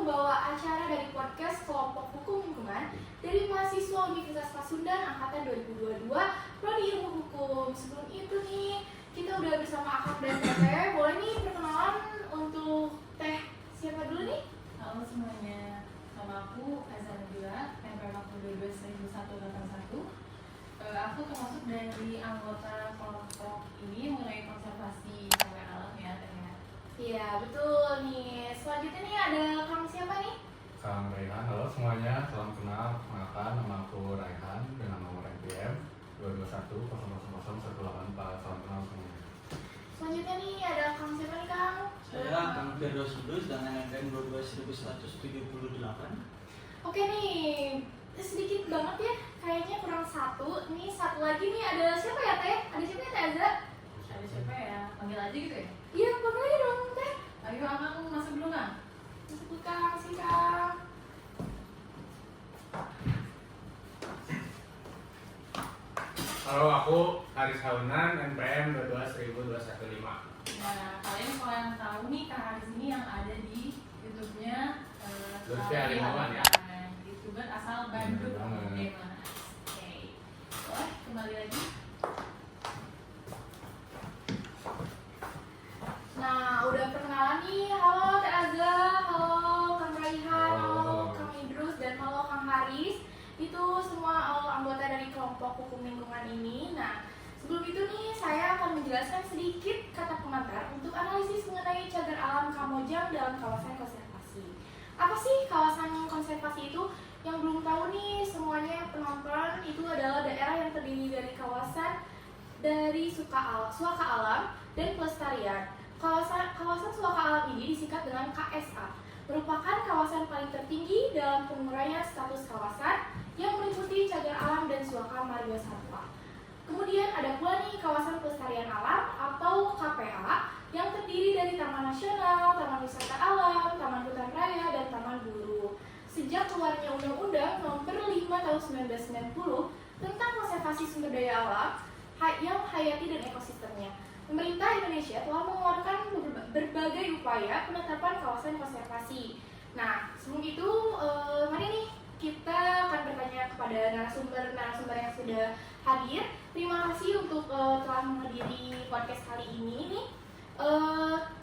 membawa acara dari podcast Kelompok Hukum Lingkungan dari mahasiswa Universitas Pasundan Angkatan 2022 Prodi Ilmu Hukum. Sebelum itu nih, kita udah bersama Akang dan Teh. Boleh nih perkenalan untuk Teh siapa dulu nih? Halo semuanya, nama aku Azan Nabila, NPM aku 12.181. Aku termasuk dari anggota kelompok ini mengenai konservasi cagar alam ya, Teh. Iya, betul nih. Selanjutnya nih ada Kang siapa nih? Kang Raihan, halo semuanya, salam kenal, perkenalkan nama aku Raihan dengan nomor NPM 221000184, salam kenal semuanya. Selanjutnya nih ada Kang siapa nih Kang? Saya Kang Firdaus Idrus dengan NPM 12178. Oke nih, sedikit banget ya, kayaknya kurang satu. Nih satu lagi nih ada siapa ya Teh? Ada siapa ya Teh Azra? Ada siapa ya? Panggil aja gitu ya? Iya, panggil aja dong Teh. Ayo Akang masuk dulu Kang. Masuk Kang, sih Kang. Halo, aku Haris Haunan, NPM 22115. Nah, kalian kalau yang tahu nih Kang Haris ini yang ada di YouTube-nya Lutfi Arimawan ya? YouTuber asal Bandung. Bener banget. Oke. Boleh kembali lagi. Nah, udah perkenalan nih. Halo Teh Azza, halo Kang Raihan, halo Halo. Kang Idrus, dan halo Kang Haris. Itu semua anggota dari kelompok hukum lingkungan ini. Nah, sebelum itu nih saya akan menjelaskan sedikit kata pengantar untuk analisis mengenai cagar alam Kamojang dalam kawasan konservasi. Apa sih kawasan konservasi itu? Yang belum tahu nih semuanya penonton, itu adalah daerah yang terdiri dari kawasan dari suaka alam dan pelestarian. Kawasan suaka alam ini disingkat dengan KSA, merupakan kawasan paling tertinggi dalam penguraian status kawasan yang meliputi cagar alam dan suaka marga satwa. Kemudian ada pula nih kawasan pelestarian alam atau KPA yang terdiri dari Taman Nasional, Taman Wisata Alam, Taman Hutan Raya, dan Taman Buru. Sejak keluarnya Undang-Undang Nomor 5 Tahun 1990 tentang konservasi sumber daya alam, yang hayati dan ekosistemnya, pemerintah Indonesia telah mengeluarkan berbagai upaya penetapan kawasan konservasi. Nah, sebelum itu, mari nih kita akan bertanya kepada narasumber yang sudah hadir. Terima kasih untuk telah menghadiri podcast kali ini nih.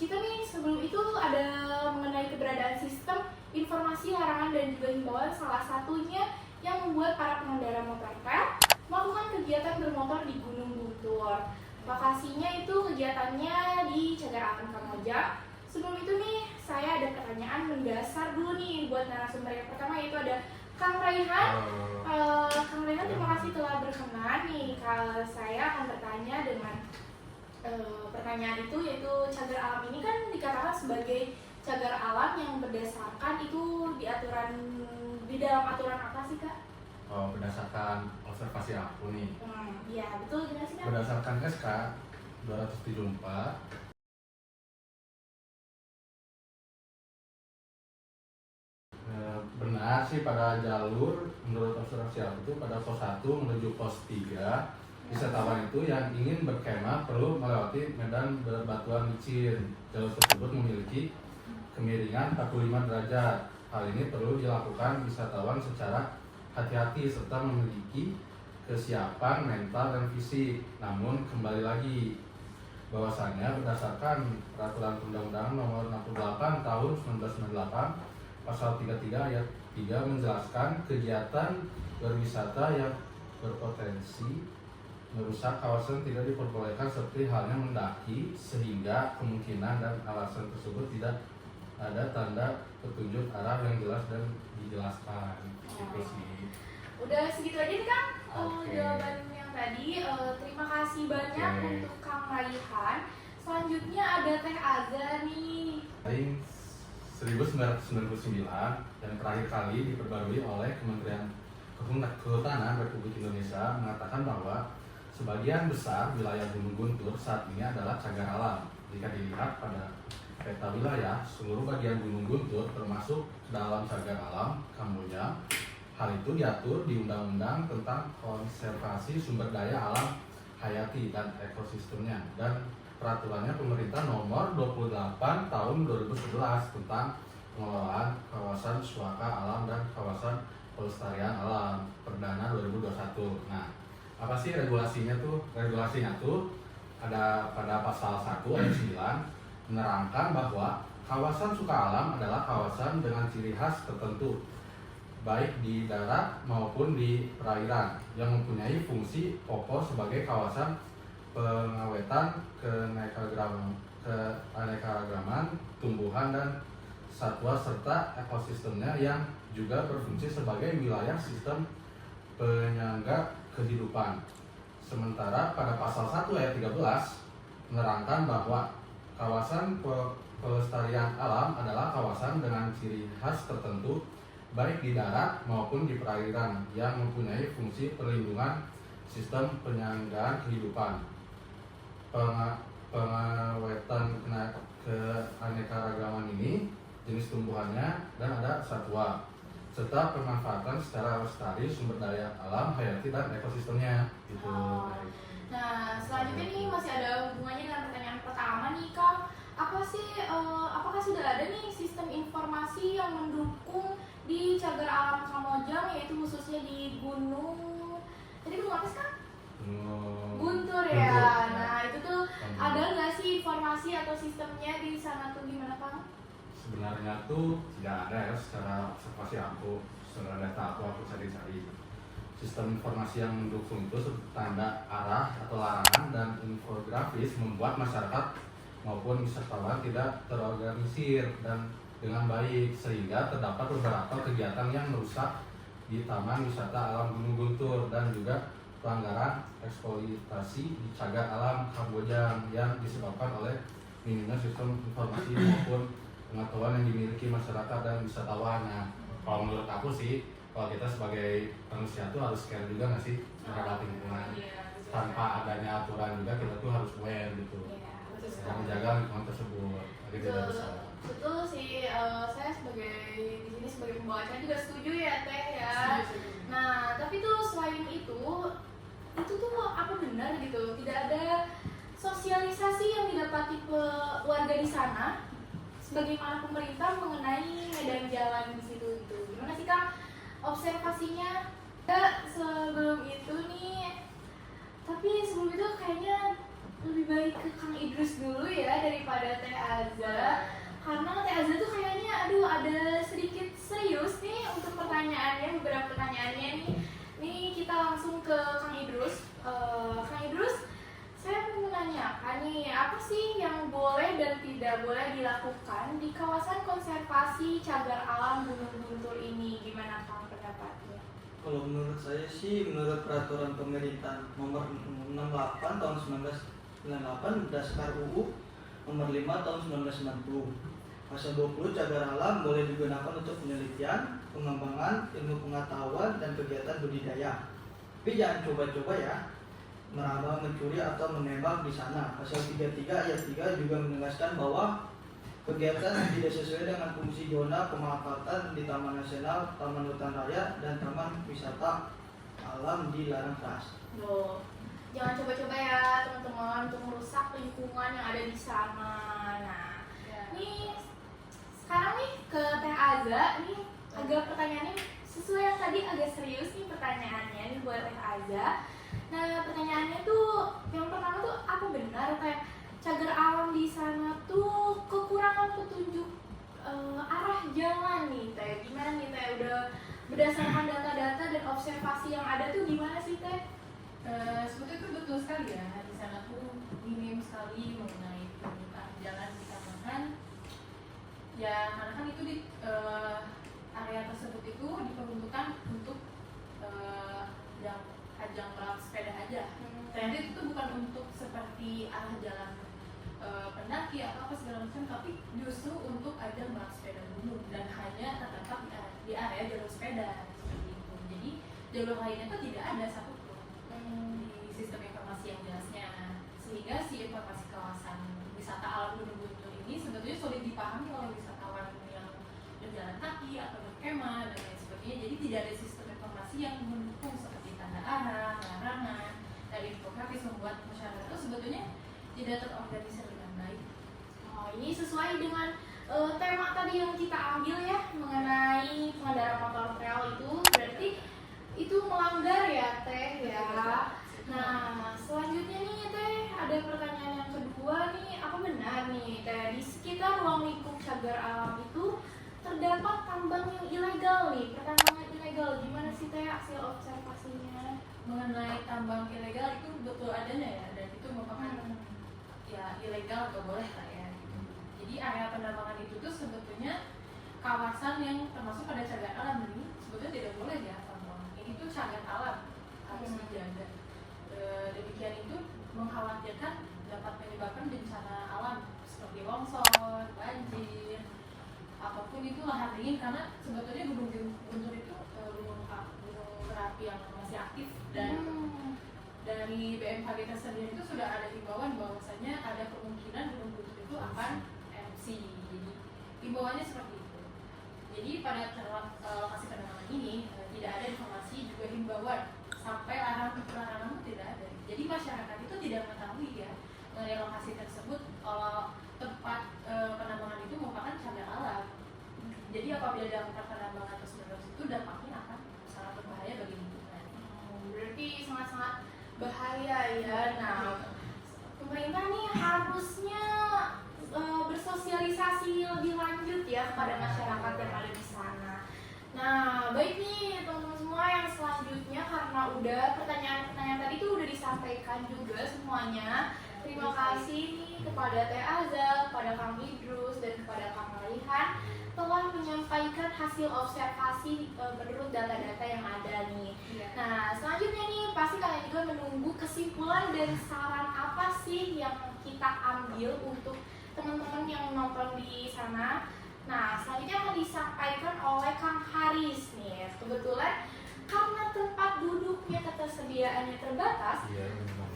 Kita nih sebelum itu ada mengenai keberadaan sistem informasi larangan dan juga himbauan, salah satunya yang membuat para pengendara motor trail melakukan kegiatan bermotor di Gunung Guntur. Lokasinya itu kegiatannya di Cagar Alam Kamojang. Sebelum itu nih saya ada pertanyaan mendasar dulu nih buat narasumber yang pertama, yaitu ada Kang Raihan. Kang Raihan, terima kasih telah berkenan nih. Kalau saya akan bertanya dengan pertanyaan itu, yaitu cagar alam ini kan dikatakan sebagai cagar alam yang berdasarkan itu di dalam aturan apa sih Kak? Oh, berdasarkan observasi aku nih, Iya betul, gimana sih Kak? berdasarkan SK 274 benar sih pada jalur menurut observasi aku itu pada pos 1 menuju pos 3 wisatawan itu yang ingin berkemah perlu melewati medan berbatuan licin. Jalur tersebut memiliki kemiringan 45 derajat. Hal ini perlu dilakukan wisatawan secara hati-hati serta memiliki kesiapan mental dan fisik. Namun kembali lagi bahwasannya berdasarkan peraturan Undang-Undang Nomor 68 Tahun 1998 Pasal 33 ayat 3 menjelaskan kegiatan berwisata yang berpotensi merusak kawasan tidak diperbolehkan seperti halnya mendaki, sehingga kemungkinan dan alasan tersebut tidak ada tanda petunjuk arah yang jelas dan dijelaskan. Gitu sih. Udah segitu aja nih Kang. Oke. Jawaban yang tadi. Terima kasih banyak Oke. untuk Kang Raihan. Selanjutnya ada Teh Azza nih. Paling 1999 yang terakhir kali diperbarui oleh Kementerian Kehutanan Republik Indonesia mengatakan bahwa sebagian besar wilayah Gunung Guntur saat ini adalah cagar alam. Jika dilihat pada peta wilayah, seluruh bagian Gunung Guntur termasuk dalam cagar alam Kamojang. Hal itu diatur di Undang-Undang tentang Konservasi Sumber Daya Alam Hayati dan Ekosistemnya dan peraturannya pemerintah nomor 28 tahun 2011 tentang pengelolaan kawasan suaka alam dan kawasan pelestarian alam Perdana 2021. Nah, apa sih regulasinya tuh? Regulasinya tuh ada pada pasal 1 ayat 9 menerangkan bahwa kawasan suka alam adalah kawasan dengan ciri khas tertentu baik di darat maupun di perairan yang mempunyai fungsi pokok sebagai kawasan pengawetan keanekaragaman tumbuhan dan satwa serta ekosistemnya yang juga berfungsi sebagai wilayah sistem penyangga kehidupan. Sementara pada pasal 1 ayat 13 menerangkan bahwa kawasan pelestarian alam adalah kawasan dengan ciri khas tertentu baik di darat maupun di perairan yang mempunyai fungsi perlindungan sistem penyanggaan kehidupan, pengawetan keanekaragaman ini, jenis tumbuhannya, dan ada satwa, serta pemanfaatan secara lestari sumber daya alam, hayati, dan ekosistemnya gitu. Nah, selanjutnya nih masih ada hubungannya dengan pertanyaan pertama nih Kak. Apakah sudah ada nih sistem informasi yang mendukung di cagar alam Kamojang, yaitu khususnya di gunung apa sih Kak? Guntur ya. Guntur. Nah itu tuh ada nggak sih informasi atau sistemnya di sana tuh gimana Kang? Sebenarnya tuh tidak ada ya secara observasi aku, secara data aku cari-cari. Sistem informasi yang mendukung itu tanda arah atau larangan dan infografis membuat masyarakat maupun wisatawan tidak terorganisir dan dengan baik, sehingga terdapat beberapa kegiatan yang merusak di Taman Wisata Alam Gunung Guntur dan juga pelanggaran eksploitasi di cagar alam Kamojang yang disebabkan oleh minimnya sistem informasi maupun pengetahuan yang dimiliki masyarakat dan wisatawan. Nah, kalau menurut aku sih, kalau kita sebagai manusia tuh harus care juga nggak sih terhadap lingkungan. Tanpa adanya aturan juga kita tuh harus aware gitu. Dan menjaga lingkungan tersebut agar tidak rusak. Betul sih, saya sebagai di sini sebagai pembawa acara juga setuju ya Teh ya. Nah, tapi tuh selain itu tuh apa benar gitu? Tidak ada sosialisasi yang didapati warga di sana sebagaimana pemerintah mengenai medan jalan di situ gitu. Gimana sih Kang observasinya? Sebelum itu nih, tapi sebelum itu kayaknya lebih baik ke Kang Idrus dulu ya daripada Teh Aza, karena Teh Aza tuh kayaknya ada sedikit serius nih untuk pertanyaannya, beberapa pertanyaannya nih kita langsung ke Kang Idrus. Kang Idrus, saya mau menanyakan nih, apa sih yang boleh dan tidak boleh dilakukan di kawasan konservasi cagar alam Gunung Guntur ini? Gimana Kang pendapatnya? Kalau menurut saya sih, menurut peraturan pemerintah nomor 68 tahun 1998 berdasar UU nomor 5 tahun 1990. Pasal 20 cagar alam boleh digunakan untuk penelitian, pengembangan, ilmu pengetahuan, dan kegiatan budidaya. Tapi jangan coba-coba ya merambah, mencuri, atau menembak di sana. Pasal 33 ayat 3 juga menegaskan bahwa kegiatan yang tidak sesuai dengan fungsi zona pemanfaatan di Taman Nasional, Taman Hutan Raya, dan Taman Wisata Alam dilarang keras. Loh, jangan coba-coba ya teman-teman untuk merusak lingkungan yang ada di sana. Nah, nih sekarang nih ke Teh Aza, nih agak pertanyaannya sesuai yang tadi, agak serius nih pertanyaannya nih buat Teh Aza. Nah, pertanyaannya tuh yang pertama tuh, apa benar Teh cagar alam di sana tuh kekurangan petunjuk arah jalan nih Teh? Gimana nih Teh, udah berdasarkan data-data dan observasi yang ada tuh gimana sih Teh? Sebetulnya itu betul sekali ya, di sana tuh minim sekali mengenai petunjuk jalan dikarenakan ya, karena kan itu di area tersebut itu diperuntukkan untuk ajang balap sepeda aja. Ternyata itu tuh bukan untuk seperti arah jalan pendaki atau apa segala macam, tapi justru untuk ajang balap sepeda gunung dan hanya terdapat di area jalur sepeda seperti itu. Jadi jalur lainnya tuh tidak ada satupun di sistem informasi yang jelasnya, sehingga si informasi kawasan wisata alam Gunung Guntur ini sebetulnya sulit dipahami oleh wisatawan yang berjalan kaki atau berkemah dan lain sebagainya. Jadi tidak ada sistem informasi yang mendukung seperti tanda arah, larangan, dan infografis, membuat masyarakat itu sebetulnya tidak terorganisir dengan baik. Oh, ini sesuai dengan tema tadi yang kita ambil ya mengenai pengendara motor trail itu berarti itu melanggar ya Teh ya. Nah selanjutnya nih Teh ada pertanyaan yang kedua nih, apa benar nih Teh di sekitar ruang lingkup cagar alam itu terdapat tambang yang ilegal nih, pertambangan ilegal, gimana sih Teh hasil observasinya? Mengenai tambang ilegal itu betul adanya ya, dan itu merupakan ya ilegal atau boleh lah ya. Jadi area penambangan itu tuh sebetulnya kawasan yang termasuk pada cagar alam ini sebetulnya tidak boleh ya tambang. Ini tuh cagar alam harus dijaga. Demikian itu mengkhawatirkan dapat menyebabkan bencana alam seperti longsor, banjir, apapun itu lahar dingin, karena sebetulnya gunung Guntur itu gunung berapi yang masih aktif, dan dari BMKG tersendiri itu sudah ada himbauan bahwasanya ada kemungkinan gunung Guntur itu akan erupsi. Jadi himbauannya seperti itu. Jadi pada lokasi penambangan ini tidak ada informasi juga himbauan sampai larangan tidak ada. Jadi masyarakat itu tidak mengetahui ya mengenai lokasi tersebut kalau tempat penambangan itu merupakan cagar alam. Jadi apabila dilakukan penambangan terus-menerus itu dampaknya akan sangat berbahaya bagi lingkungan. Berarti sangat-sangat bahaya ya. Nah, pemerintah nih harusnya bersosialisasi lebih lanjut ya kepada masyarakat yang ada di sana. Nah, baik nih teman-teman semua, yang selanjutnya karena udah pertanyaan-pertanyaan tadi tuh udah disampaikan juga semuanya. Terima kasih nih kepada Teh Azal, kepada Kang Idrus, dan kepada Kang Marihan telah menyampaikan hasil observasi menurut data-data yang ada nih. Nah, selanjutnya nih pasti kalian juga menunggu kesimpulan dan saran apa sih yang kita ambil untuk teman-teman yang nonton di sana. Nah, selanjutnya akan disampaikan oleh Kang Haris nih. Kebetulan karena tempat duduknya ketersediaannya terbatas,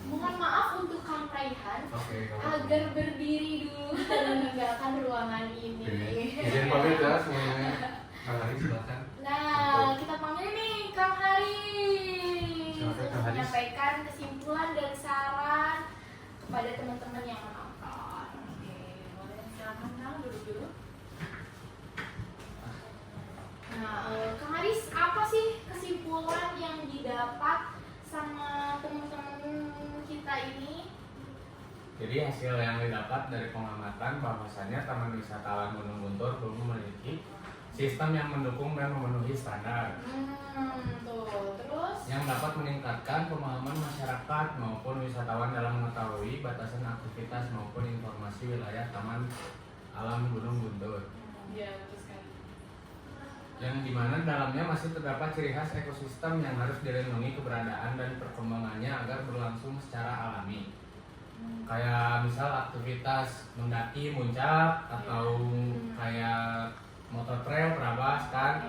mohon maaf untuk Kang Raihan agar berdiri dulu dan meninggalkan ruangan ini. Izin pamit ya semuanya. Kang Haris silakan. Nah, kita panggil nih Kang Haris Silakan, Kang untuk Haris. menyampaikan kesimpulan dan saran kepada teman-teman yang menonton. Oke, boleh silakan Kang duduk dulu. Nah, Kang Haris, apa sih kesimpulan yang didapat sama teman-teman kita ini? Jadi hasil yang didapat dari pengamatan bahwasanya Taman Wisata Alam Gunung Guntur belum memiliki sistem yang mendukung dan memenuhi standar Tuh, terus? yang dapat meningkatkan pemahaman masyarakat maupun wisatawan dalam mengetahui batasan aktivitas maupun informasi wilayah Taman Alam Gunung Guntur, Ya, betul sekali. yang dimana dalamnya masih terdapat ciri khas ekosistem yang harus dilindungi keberadaan dan perkembangannya agar berlangsung secara alami. Kayak misal aktivitas mendaki muncak atau kayak motor trail perabas kan,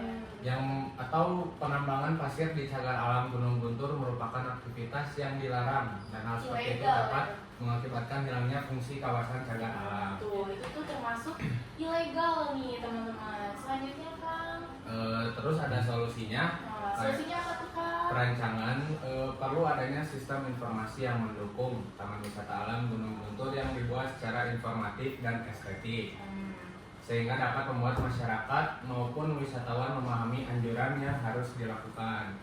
yang atau penambangan pasir di cagar alam Gunung Guntur merupakan aktivitas yang dilarang dan hal seperti itu Ilegal, dapat mengakibatkan hilangnya fungsi kawasan cagar alam. Tuh, itu tuh termasuk ilegal nih teman-teman. Selanjutnya Kang, Terus ada solusinya. solusinya apa tuh Kang? Perancangan perlu adanya sistem informasi yang mendukung Taman Wisata Alam Gunung Guntur yang dibuat secara informatif dan estetik, sehingga dapat membuat masyarakat maupun wisatawan memahami anjuran yang harus dilakukan,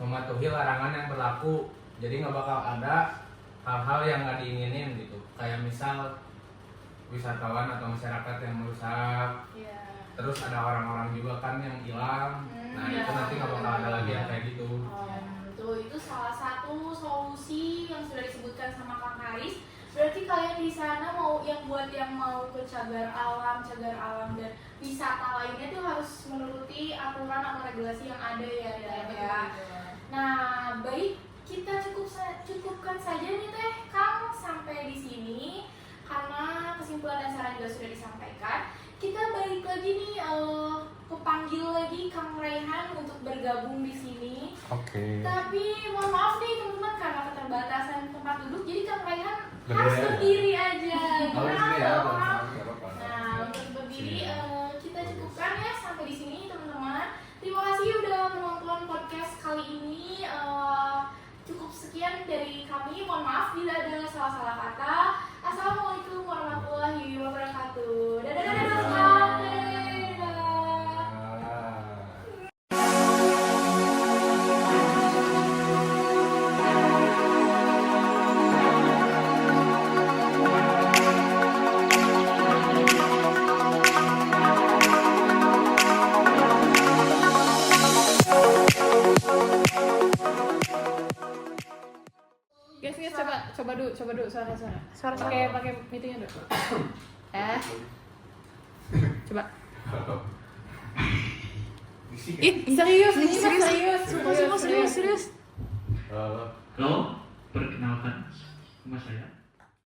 mematuhi larangan yang berlaku. Jadi nggak bakal ada hal-hal yang nggak diinginin gitu, kayak misal wisatawan atau masyarakat yang merusak, terus ada orang-orang juga kan yang hilang. Nah itu nanti nggak bakal ada lagi yang kayak gitu. Tuh, itu salah satu solusi yang sudah disebutkan sama Kang Haris. Berarti kalian di sana mau yang buat yang mau ke cagar alam dan wisata lainnya tuh harus menuruti aturan atau regulasi yang ada ya. Nah, baik, kita cukupkan saja nih Teh Kang sampai di sini karena kesimpulan dan saran juga sudah disampaikan. Kita balik lagi nih kepanggil lagi Kang Raihan untuk bergabung di sini. Oke. Tapi mohon maaf nih teman-teman karena keterbatasan tempat duduk, jadi Kang Raihan Berdiri harus aja. berdiri aja. Oh, Maaf, sini ya, maaf. nggak apa-apa. Nah, untuk berdiri Sini. kita cukupkan ya sampai di sini teman-teman. Terima kasih udah menonton podcast kali ini. Cukup sekian dari kami. Mohon maaf bila ada salah-salah kata. Assalamualaikum warahmatullahi wabarakatuh. Dadah. coba dulu suara. Suara. Pakai meetingnya dulu. Coba. Serius. Eh, Halo, perkenalkan nama saya